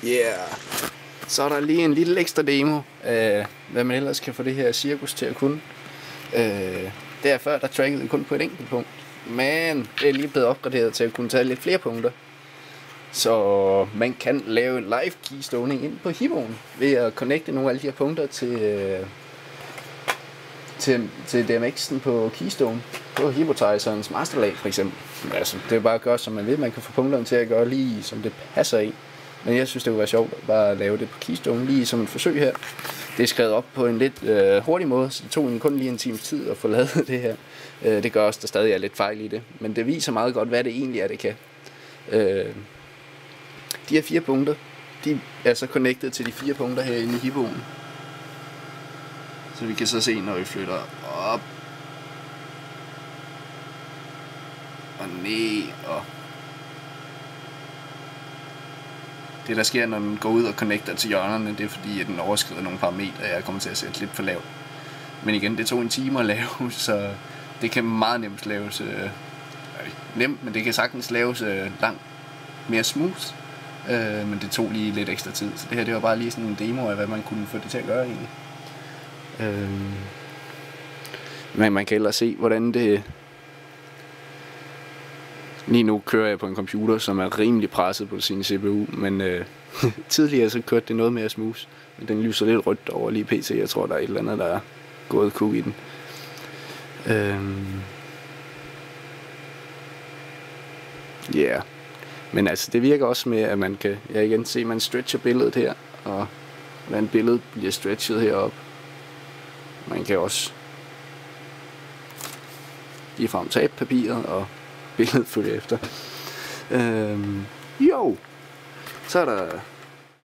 Yeah. Så er der lige en lille ekstra demo af, hvad man ellers kan få det her cirkus til at kunne. Før der trackede kun på et enkelt punkt. Men det er lige blevet opgraderet til at kunne tage lidt flere punkter. Så man kan lave en live keystoning ind på Hippoen ved at connecte nogle af alle de her punkter til DMX'en på Keystone på Hypnotizerens masterlag for eksempel. Altså, det er bare at gøre som man vil. Man kan få punkterne til at gøre lige som det passer i. Men jeg synes det kunne være sjovt at bare lave det på Keystone lige som et forsøg her. Det er skrevet op på en lidt hurtig måde, så det tog kun lige en times tid at få lavet det her. Det gør også, der stadig er lidt fejl i det. Men det viser meget godt, hvad det egentlig er, det kan. De her 4 punkter, de er så connected til de 4 punkter herinde i Hippoen. Så vi kan så se, når vi flytter op og ned og det der sker, når den går ud og connecter til hjørnerne, det er fordi, at den overskrider nogle parametre, jeg kommer til at sætte lidt for lavt. Men igen, det tog en time at lave, så det kan meget nemt laves nemt, men det kan sagtens laves langt mere smooth. Men det tog lige lidt ekstra tid, så det her det var bare lige sådan en demo af, hvad man kunne få det til at gøre egentlig. Men man kan ellers se, hvordan det... Lige nu kører jeg på en computer, som er rimelig presset på sin CPU, men tidligere så kørte det noget mere smooth. Den lyser lidt rødt over lige PC, jeg tror der er et eller andet, der er gået kug i den. Yeah. Men altså det virker også med, at man kan, jeg igen se, man stretcher billedet her, og hvordan billedet bliver stretchet heroppe. Man kan også ligefrem tabe papiret, og billedet følger efter. Jo, så er der